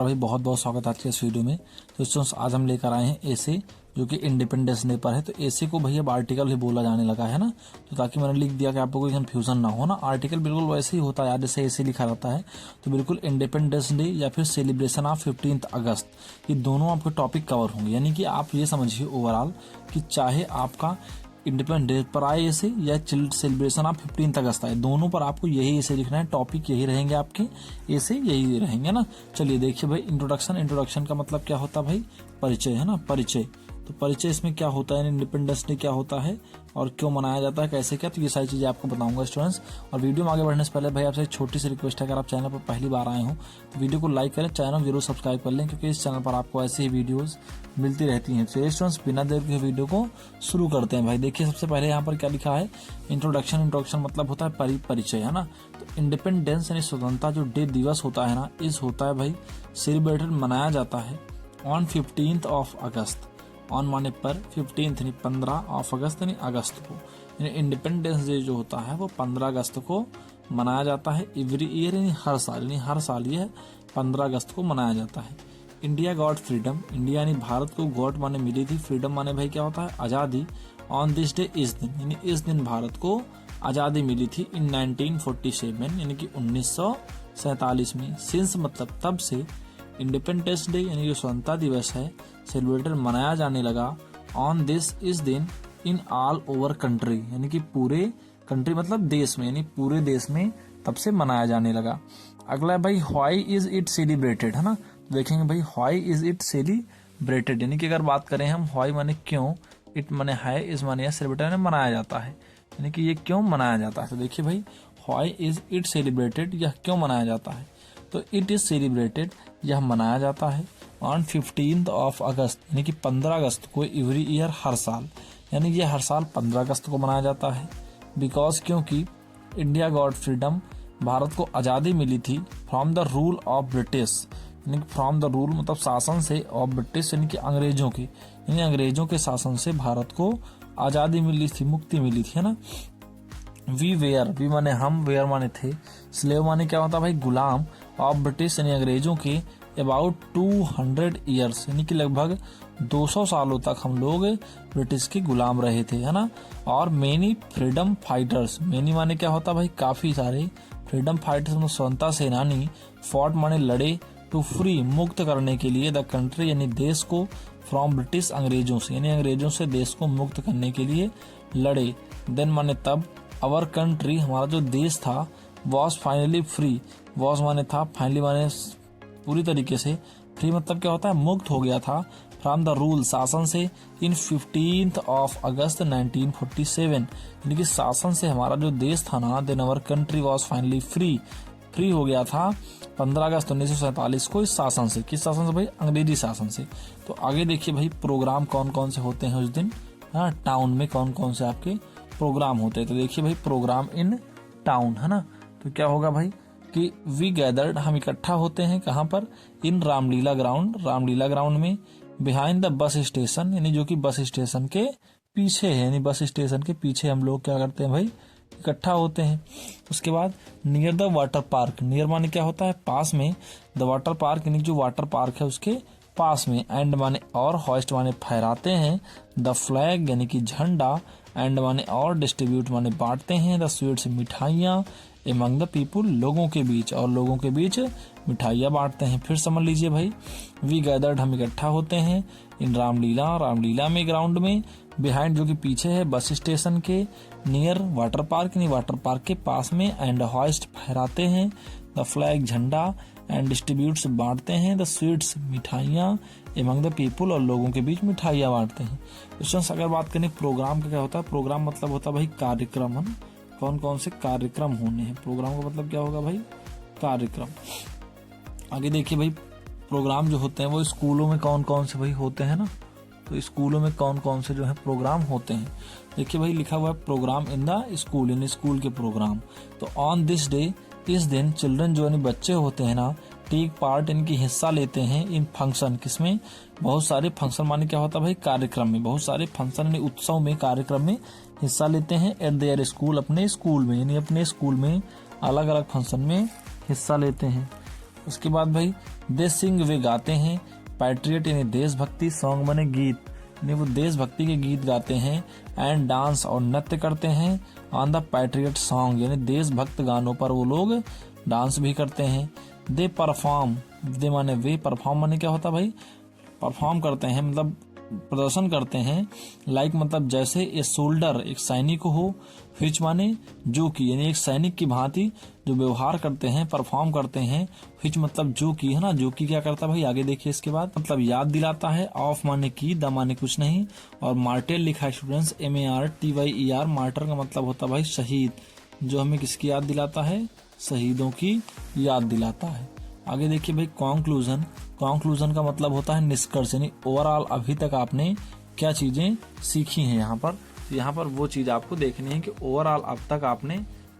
भाई बहुत बहुत स्वागत है आज के इस वीडियो में। तो स्टूडेंट्स आज हम लेकर आए हैं एसे जो कि इंडिपेंडेंस डे पर है। तो एसे को भैया आर्टिकल ही बोला जाने लगा है ना, तो ताकि मैंने लिख दिया कि आपको कोई कंफ्यूजन ना हो ना। आर्टिकल बिल्कुल वैसे ही होता है यार, जैसे एसे लिखा रहता है। तो बिल्कुल इंडिपेंडेंस डे या फिर सेलिब्रेशन ऑफ 15 अगस्त, ये दोनों आपके टॉपिक कवर होंगे। यानी कि आप ये समझिए ओवरऑल कि चाहे आपका इंडिपेंडेंस डे पर आए ऐसे या चिल्ड सेलिब्रेशन ऑफ 15 अगस्त आए, दोनों पर आपको यही ऐसे लिखना है। टॉपिक यही रहेंगे आपके, ऐसे यही रहेंगे ना। चलिए देखिए भाई, इंट्रोडक्शन का मतलब क्या होता है भाई? परिचय है ना, परिचय। तो परिचय इसमें क्या होता है, इंडिपेंडेंस डे क्या होता है और क्यों मनाया जाता है, कैसे क्या, तो ये सारी चीजें आपको बताऊंगा स्टूडेंट्स। और वीडियो में आगे बढ़ने से पहले भाई आपसे एक छोटी सी रिक्वेस्ट है, अगर आप चैनल पर पहली बार आए हो तो वीडियो को लाइक करें, चैनल जरूर सब्सक्राइब कर लें, क्योंकि इस चैनल पर आपको ऐसी ही वीडियोस मिलती रहती हैं। तो स्टूडेंट्स बिना देर के वीडियो को शुरू करते हैं भाई। देखिए सबसे पहले यहाँ पर क्या लिखा है, इंट्रोडक्शन मतलब होता है परिचय है ना। तो इंडिपेंडेंस यानी स्वतंत्रता जो डे दिवस होता है ना, इस होता है भाई सेलिब्रेटेड मनाया जाता है ऑन 15 अगस्त। ऑन माने पर, 15 यानी 15 ऑफ अगस्त यानी अगस्त को, यानी इंडिपेंडेंस डे जो होता है वो 15 अगस्त को मनाया जाता है एवरी ईयर, यानी हर साल ये 15 अगस्त को मनाया जाता है। इंडिया गॉट फ्रीडम, इंडिया यानी भारत को गॉट माने मिली थी, फ्रीडम माने भाई क्या होता है, आजादी। ऑन दिस डे, इस दिन, यानी इस दिन भारत को आजादी मिली थी इन 1947, यानी कि 1947 में। सिंस मतलब तब से, इंडिपेंडेंस डे यानी जो स्वतंत्रता दिवस है सेलिब्रेटेड मनाया जाने लगा ऑन दिस, इस दिन, इन ऑल ओवर कंट्री, यानी कि पूरे कंट्री मतलब देश में, यानी पूरे देश में तब से मनाया जाने लगा। अगला है भाई, व्हाई इज इट सेलिब्रेटेड है ना। देखेंगे भाई, व्हाई इज इट सेलिब्रेटेड, यानी कि अगर बात करें हम, व्हाई माने क्यों, इट माने है, इस माने सेलिब्रेटेड माने मनाया जाता है, यानी कि ये क्यों मनाया जाता है। तो देखिए भाई, व्हाई इज इट सेलिब्रेटेड, यह क्यों मनाया जाता है। तो इट इज सेलिब्रेटेड, यह मनाया जाता है ऑन 15 अगस्त, यानी कि 15 अगस्त को एवरी ईयर, हर साल, यानी ये हर साल 15 अगस्त को मनाया जाता है। बिकॉज क्योंकि इंडिया गॉट फ्रीडम, भारत को आज़ादी मिली थी from the rule of British, यानी कि फ्रॉम द रूल मतलब शासन से, ऑफ ब्रिटिश यानी कि अंग्रेजों के, यानी अंग्रेजों के शासन से भारत को आज़ादी मिली थी, मुक्ति मिली थी है ना। वी माने हम, वेयर माने थे, स्लेव माने क्या होता है भाई, गुलाम, ऑफ ब्रिटिश यानी अंग्रेजों के, अबाउट 200 ईयर्स यानी कि लगभग 200 सालों तक हम लोग ब्रिटिश के गुलाम रहे थे है ना। और मेनी फ्रीडम फाइटर्स, मेनी माने क्या होता भाई, काफी सारे, फ्रीडम फाइटर्स मतलब स्वतंत्रता सेनानी, फॉट माने लड़े, टू फ्री मुक्त करने के लिए, द कंट्री यानी देश को, फ्रॉम ब्रिटिश अंग्रेजों से, यानी अंग्रेजों से देश को मुक्त करने के लिए लड़े। देन माने तब, अवर कंट्री हमारा जो देश था, वॉज फाइनली फ्री, वॉज माने था, फाइनली माने पूरी तरीके से, फ्री मतलब क्या होता है, मुक्त हो गया था, फ्रॉम द रूल शासन से, इन 15 अगस्त 1947, यानी कि शासन से हमारा जो देश था ना, then our country was finally free हो गया था 15 अगस्त 1947 को, इस शासन से। किस शासन से भाई, अंग्रेजी शासन से। तो आगे देखिए भाई, प्रोग्राम कौन कौन से होते हैं उस दिन, हाँ टाउन में कौन कौन से आपके प्रोग्राम होते हैं। तो देखिए भाई, प्रोग्राम इन टाउन है ना, तो क्या होगा भाई कि वी गैदर्ड, हम इकट्ठा होते हैं कहाँ पर, इन रामलीला ग्राउंड में, बिहाइंड द बस स्टेशन, यानी जो कि बस स्टेशन के पीछे है, यानी बस स्टेशन के पीछे हम लोग क्या करते हैं भाई, इकट्ठा होते हैं। उसके बाद near the water park, near माने क्या होता है, पास में, द वाटर पार्क यानी जो वाटर पार्क है उसके पास में, एंड माने और, हॉइस्ट माने फहराते हैं, द फ्लैग यानी कि झंडा, एंड माने और, डिस्ट्रीब्यूट माने बांटते हैं, द स्वीट्स मिठाइयाँ, एमंग द पीपुल लोगों के बीच, और लोगों के बीच मिठाइयाँ बांटते हैं। फिर समझ लीजिए भाई, वी गैदर्ड हम इकट्ठा होते हैं, इन रामलीला में ग्राउंड में, बिहाइंड जो कि पीछे है बस स्टेशन के, नियर वाटर पार्क यानी वाटर पार्क के पास में, एंड हॉइस्ट फहराते हैं, द फ्लैग झंडा, एंड डिस्ट्रीब्यूट्स बांटते हैं, द स्वीट्स मिठाइयाँ, एमंग द पीपुल और लोगों के बीच मिठाइयाँ बांटते हैं। तो अगर बात करें प्रोग्राम का क्या होता है, प्रोग्राम मतलब होता है भाई कार्यक्रम, है कौन कौन से कार्यक्रम होने हैं। प्रोग्राम का मतलब क्या होगा भाई, कार्यक्रम। आगे देखिए भाई, प्रोग्राम जो होते हैं वो स्कूलों में कौन कौन से भाई होते हैं ना, तो स्कूलों में कौन कौन से जो है प्रोग्राम होते हैं। देखिए भाई, लिखा हुआ है program in the school, in school के प्रोग्राम। तो ऑन दिस डे, इस दिन, चिल्ड्रन जो यानी बच्चे होते हैं ना, टेक पार्ट इनकी हिस्सा लेते हैं, इन फंक्शन, किसमें, बहुत सारे फंक्शन माने क्या होता है भाई, कार्यक्रम में, बहुत सारे फंक्शन यानी उत्सव में, कार्यक्रम में हिस्सा लेते हैं, एट देयर स्कूल, अपने स्कूल में, यानी अपने स्कूल में अलग अलग फंक्शन में हिस्सा लेते हैं। उसके बाद भाई दे सिंग वे गाते हैं, पैट्रियट यानी देशभक्ति, सॉन्ग माने गीत यानी वो देशभक्ति के गीत गाते हैं, एंड डांस और नृत्य करते हैं ऑन द पैट्रियट सॉन्ग यानी देशभक्त गानों पर वो लोग डांस भी करते हैं। दे परफॉर्म, दे माने वे, परफॉर्म माने क्या होता है भाई, परफॉर्म करते हैं मतलब प्रदर्शन करते हैं, लाइक मतलब जैसे ए सोल्डर एक सैनिक हो, व्हिच माने जो कि यानी एक सैनिक की भांति जो व्यवहार करते हैं, परफॉर्म करते हैं, व्हिच मतलब जो कि है ना, जो कि क्या करता है भाई आगे देखिए इसके बाद मतलब याद दिलाता है, ऑफ माने की, द माने कुछ नहीं, और मार्टेल लिखा है स्टूडेंट्स MARTYER, मार्टर का मतलब होता है भाई शहीद, जो हमें किसकी याद दिलाता है, शहीदों की याद दिलाता है। आगे देखिए भाई कंक्लूजन, कंक्लूजन का मतलब होता है निष्कर्ष यानी ओवरऑल अभी तक आपने क्या चीजें सीखी हैं। यहाँ पर यहाँ पर वो चीज आपको देखनी है कि ओवरऑल अब तक आपने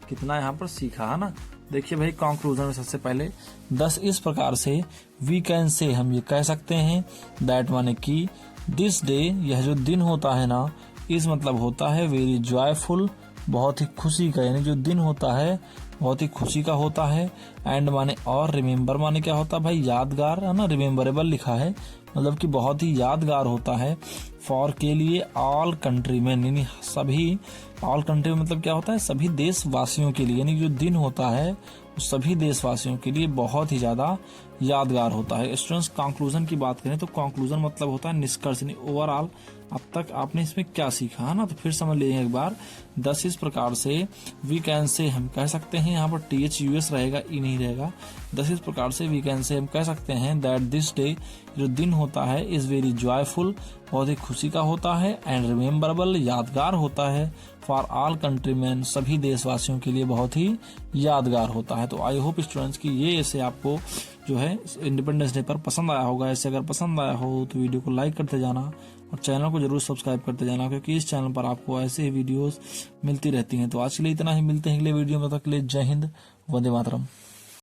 कितना यहाँ पर सीखा है ना। देखिए भाई कंक्लूजन में सबसे पहले 10 इस प्रकार से वी कैन से हम ये कह सकते हैं, दैट माने कि दिस डे यह जो दिन होता है ना, इस मतलब होता है वेरी जॉयफुल, बहुत ही खुशी का, यानी जो दिन होता है बहुत ही खुशी का होता है, एंड माने और, रिमेम्बर माने क्या होता है भाई यादगार है ना, रिमेम्बरेबल लिखा है मतलब कि बहुत ही यादगार होता है, फॉर के लिए, ऑल कंट्रीमैन यानी सभी, ऑल कंट्री मतलब क्या होता है सभी देशवासियों के लिए, यानी जो दिन होता है सभी देशवासियों के लिए बहुत ही ज्यादा यादगार होता है। स्टूडेंट्स कंक्लूजन की बात करें तो कंक्लूजन मतलब होता है निष्कर्ष यानी ओवरऑल अब तक आपने इसमें क्या सीखा है ना। तो फिर समझ लेंगे एक बार 10 इस प्रकार से वी कैन से हम कह सकते हैं, यहाँ पर THUS रहेगा, ई नहीं रहेगा। 10 इस प्रकार से वी कैन से हम कह सकते हैं दैट दिस डे जो दिन होता है इज वेरी जॉयफुल, बहुत ही खुशी का होता है, एंड रिमेम्बरेबल यादगार होता है, फॉर ऑल कंट्रीमैन सभी देशवासियों के लिए बहुत ही यादगार होता है। तो आई होप स्टूडेंट्स की ये ऐसे आपको जो है इंडिपेंडेंस डे पर पसंद आया होगा। ऐसे अगर पसंद आया हो तो वीडियो को लाइक करते जाना और चैनल को जरूर सब्सक्राइब करते जाना, क्योंकि इस चैनल पर आपको ऐसे ही वीडियोस मिलती रहती हैं। तो आज के लिए इतना ही, मिलते हैं अगले वीडियो में, तब तक के लिए जय हिंद, वंदे मातरम।